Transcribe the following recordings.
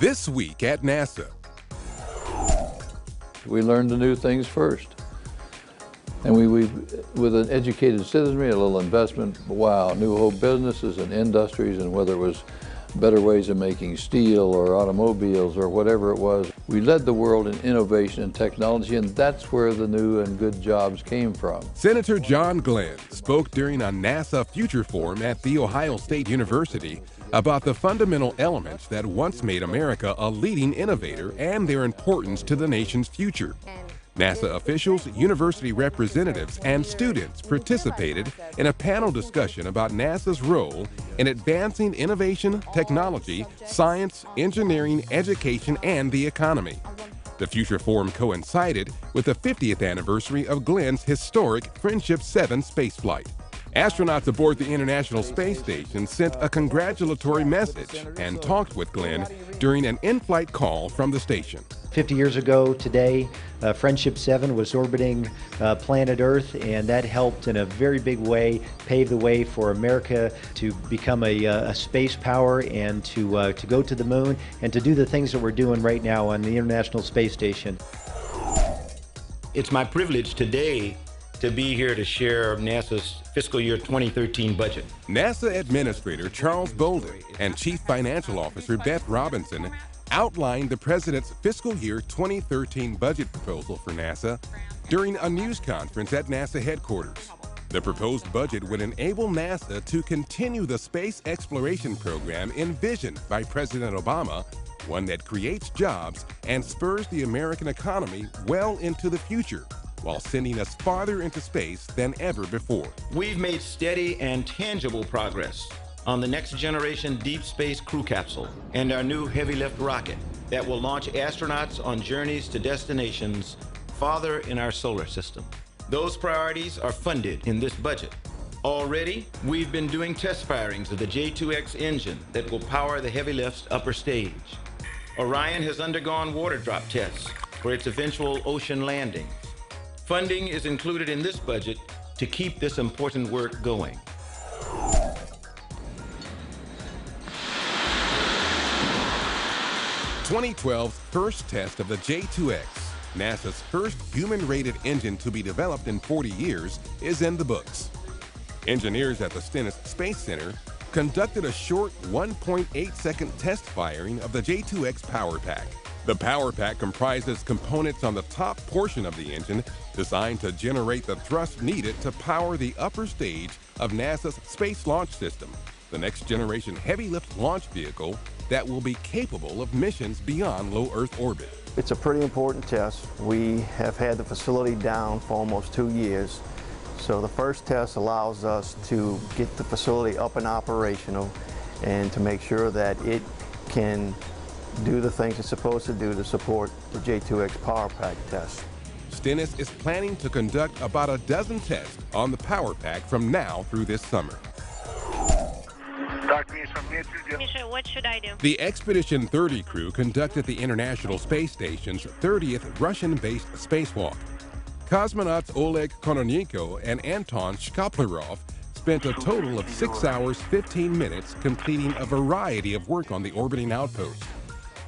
This week at NASA. We learn the new things first. And we with an educated citizenry, a little investment, wow, new whole businesses and industries, and whether it was better ways of making steel or automobiles or whatever it was. We led the world in innovation and technology, and that's where the new and good jobs came from. Senator John Glenn spoke during a NASA Future Forum at The Ohio State University about the fundamental elements that once made America a leading innovator and their importance to the nation's future. NASA officials, university representatives, and students participated in a panel discussion about NASA's role in advancing innovation, technology, science, engineering, education, and the economy. The Future Forum coincided with the 50th anniversary of Glenn's historic Friendship 7 spaceflight. Astronauts aboard the International Space Station sent a congratulatory message and talked with Glenn during an in-flight call from the station. 50 years ago today, Friendship 7 was orbiting planet Earth, and that helped in a very big way pave the way for America to become a space power and to go to the moon and to do the things that we're doing right now on the International Space Station. It's my privilege today to be here to share NASA's fiscal year 2013 budget. NASA Administrator Charles Bolden and Chief Financial Officer Beth Robinson outlined the President's fiscal year 2013 budget proposal for NASA during a news conference at NASA headquarters. The proposed budget would enable NASA to continue the space exploration program envisioned by President Obama, one that creates jobs and spurs the American economy well into the future, while sending us farther into space than ever before. We've made steady and tangible progress on the next generation deep space crew capsule and our new heavy lift rocket that will launch astronauts on journeys to destinations farther in our solar system. Those priorities are funded in this budget. Already, we've been doing test firings of the J2X engine that will power the heavy lift's upper stage. Orion has undergone water drop tests for its eventual ocean landing. Funding is included in this budget to keep this important work going. "2012's first test of the J2X, NASA's first human-rated engine to be developed in 40 years, is in the books. Engineers at the Stennis Space Center conducted a short 1.8-second test firing of the J2X power pack. The power pack comprises components on the top portion of the engine designed to generate the thrust needed to power the upper stage of NASA's Space Launch System, the next-generation heavy-lift launch vehicle that will be capable of missions beyond low Earth orbit. It's a pretty important test. We have had the facility down for almost 2 years. So the first test allows us to get the facility up and operational and to make sure that it can do the things it's supposed to do to support the J2X power pack test. Stennis is planning to conduct about a dozen tests on the power pack from now through this summer. Misha, what should I do? The Expedition 30 crew conducted the International Space Station's 30th Russian-based spacewalk. Cosmonauts Oleg Kononenko and Anton Shkaplerov spent a total of 6 hours, 15 minutes completing a variety of work on the orbiting outpost.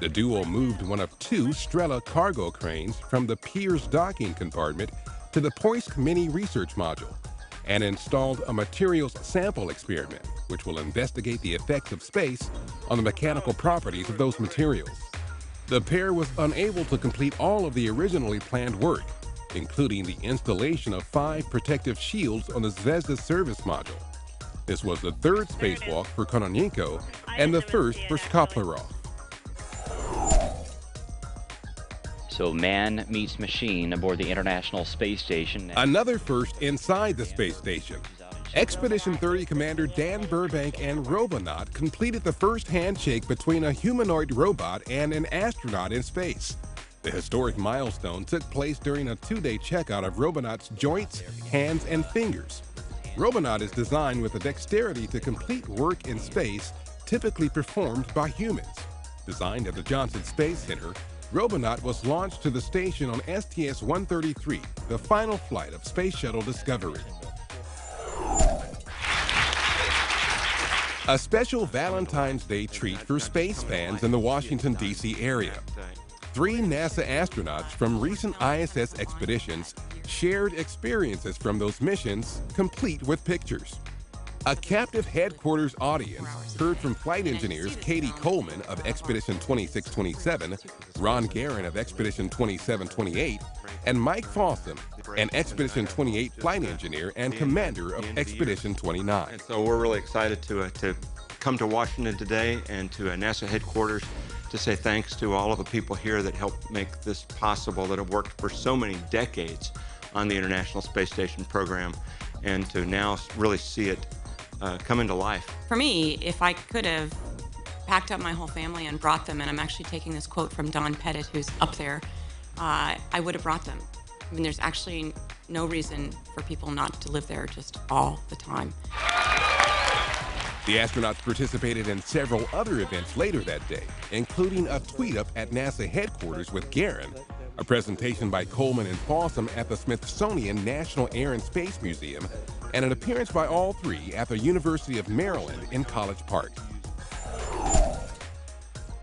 The duo moved one of 2 Strela cargo cranes from the Pirs docking compartment to the Poisk Mini research module and installed a materials sample experiment, which will investigate the effects of space on the mechanical properties of those materials. The pair was unable to complete all of the originally planned work, including the installation of 5 protective shields on the Zvezda service module. This was the 3rd spacewalk for Kononenko and the 1st for Shkaplerov. So man meets machine aboard the International Space Station. Another first inside the space station. Expedition 30 Commander Dan Burbank and Robonaut completed the first handshake between a humanoid robot and an astronaut in space. The historic milestone took place during a 2-day checkout of Robonaut's joints, hands, and fingers. Robonaut is designed with the dexterity to complete work in space typically performed by humans. Designed at the Johnson Space Center, Robonaut was launched to the station on STS-133, the final flight of Space Shuttle Discovery. A special Valentine's Day treat for space fans in the Washington, D.C. area. 3 NASA astronauts from recent ISS expeditions shared experiences from those missions, complete with pictures. A captive headquarters audience heard from flight engineers Katie Coleman of Expedition 2627, Ron Guerin of Expedition 2728, and Mike Fossum, an Expedition 28 flight engineer and commander of Expedition 29. And so we're really excited to come to Washington today and to NASA headquarters to say thanks to all of the people here that helped make this possible, that have worked for so many decades on the International Space Station program, and to now really see it come into life. For me, if I could have packed up my whole family and brought them, and I'm actually taking this quote from Don Pettit, who's up there, I would have brought them. I mean, there's actually no reason for people not to live there just all the time. The astronauts participated in several other events later that day, including a tweet-up at NASA headquarters with Guerin, a presentation by Coleman and Fossum at the Smithsonian National Air and Space Museum, and an appearance by all 3 at the University of Maryland in College Park.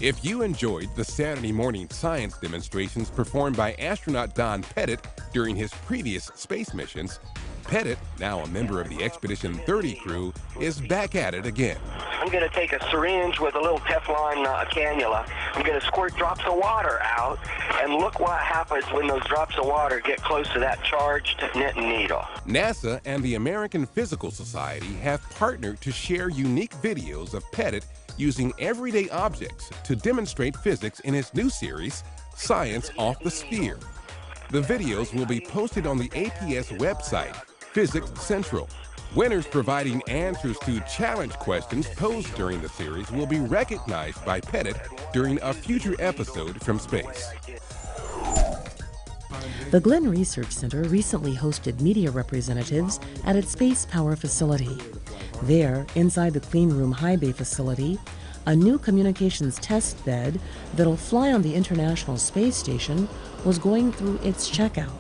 If you enjoyed the Saturday morning science demonstrations performed by astronaut Don Pettit during his previous space missions, Pettit, now a member of the Expedition 30 crew, is back at it again. I'm going to take a syringe with a little Teflon cannula. I'm going to squirt drops of water out, and look what happens when those drops of water get close to that charged knitting needle. NASA and the American Physical Society have partnered to share unique videos of Pettit using everyday objects to demonstrate physics in his new series, Science Off the Sphere. The videos will be posted on the APS website, Physics Central. Winners providing answers to challenge questions posed during the series will be recognized by Pettit during a future episode from space. The Glenn Research Center recently hosted media representatives at its Space Power facility. There, inside the Clean Room High Bay facility, a new communications test bed that'll fly on the International Space Station was going through its checkout.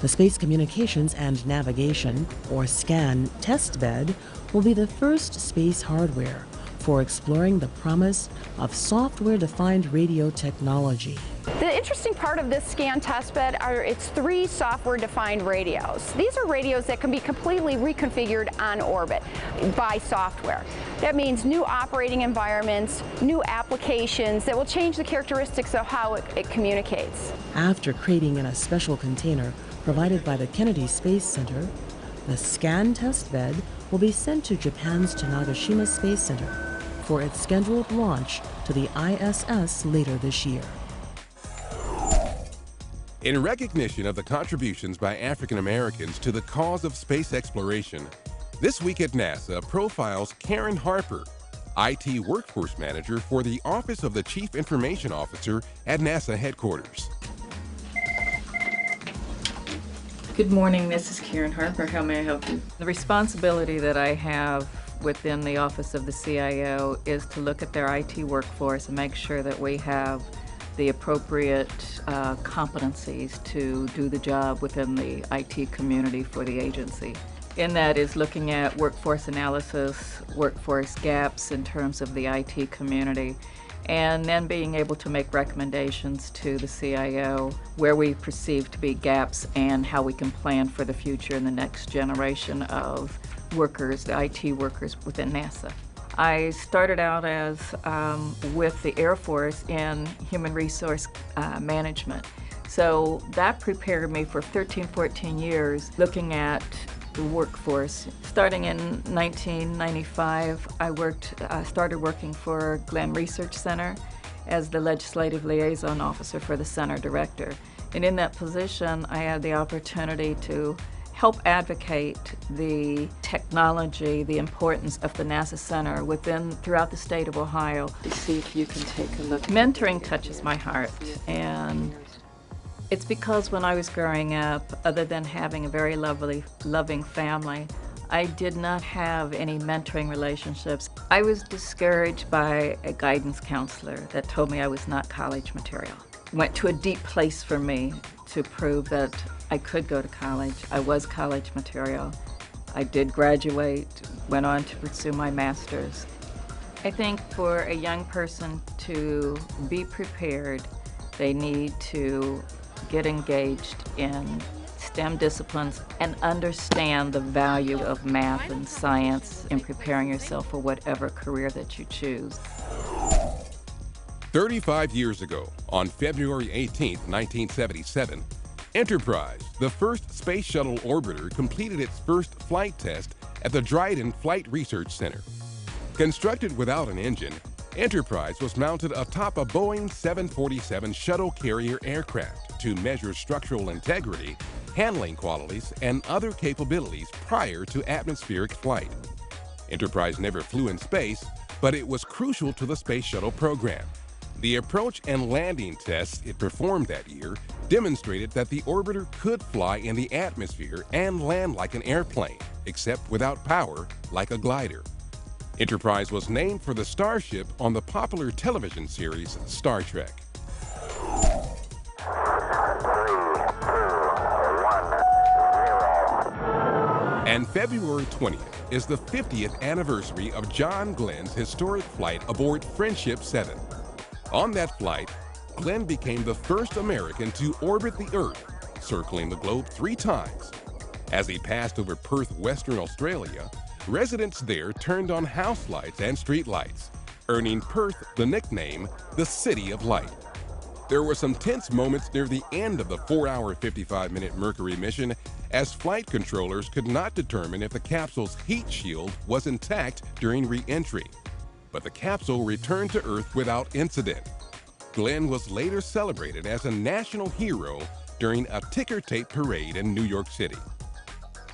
The Space Communications and Navigation, or SCAN, test bed will be the first space hardware for exploring the promise of software-defined radio technology. The interesting part of this SCAN testbed are its 3 software-defined radios. These are radios that can be completely reconfigured on orbit by software. That means new operating environments, new applications that will change the characteristics of how it communicates. After crating in a special container provided by the Kennedy Space Center, the SCAN testbed will be sent to Japan's Tanegashima Space Center for its scheduled launch to the ISS later this year. In recognition of the contributions by African Americans to the cause of space exploration, this week at NASA profiles Karen Harper, IT Workforce Manager for the Office of the Chief Information Officer at NASA headquarters. Good morning, this is Karen Harper. How may I help you? The responsibility that I have within the Office of the CIO is to look at their IT workforce and make sure that we have the appropriate competencies to do the job within the IT community for the agency. In that is looking at workforce analysis, workforce gaps in terms of the IT community, and then being able to make recommendations to the CIO where we perceive to be gaps and how we can plan for the future and the next generation of workers, the IT workers within NASA. I started out as with the Air Force in human resource management. So that prepared me for 13, 14 years looking at the workforce. Starting in 1995, I started working for Glenn Research Center as the legislative liaison officer for the center director. And in that position, I had the opportunity to help advocate the technology, the importance of the NASA Center throughout the state of Ohio. Let's see if you can take a look. Mentoring touches my heart, and it's because when I was growing up, other than having a very loving family, I did not have any mentoring relationships. I was discouraged by a guidance counselor that told me I was not college material. Went to a deep place for me to prove that I could go to college. I was college material. I did graduate, went on to pursue my master's. I think for a young person to be prepared, they need to get engaged in STEM disciplines and understand the value of math and science in preparing yourself for whatever career that you choose. 35 years ago, on February 18, 1977, Enterprise, the first space shuttle orbiter, completed its first flight test at the Dryden Flight Research Center. Constructed without an engine, Enterprise was mounted atop a Boeing 747 shuttle carrier aircraft to measure structural integrity, handling qualities, and other capabilities prior to atmospheric flight. Enterprise never flew in space, but it was crucial to the space shuttle program. The approach and landing tests it performed that year demonstrated that the orbiter could fly in the atmosphere and land like an airplane, except without power, like a glider. Enterprise was named for the starship on the popular television series Star Trek. 3, 2, 1, 0. And February 20th is the 50th anniversary of John Glenn's historic flight aboard Friendship 7. On that flight, Glenn became the first American to orbit the Earth, circling the globe 3 times. As he passed over Perth, Western Australia, residents there turned on house lights and street lights, earning Perth the nickname the City of Light. There were some tense moments near the end of the 4-hour, 55-minute Mercury mission, as flight controllers could not determine if the capsule's heat shield was intact during re-entry. But the capsule returned to Earth without incident. Glenn was later celebrated as a national hero during a ticker tape parade in New York City.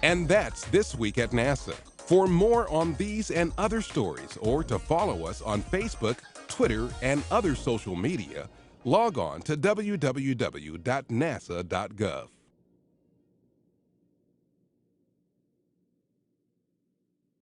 And that's This Week at NASA. For more on these and other stories, or to follow us on Facebook, Twitter, and other social media, log on to www.nasa.gov.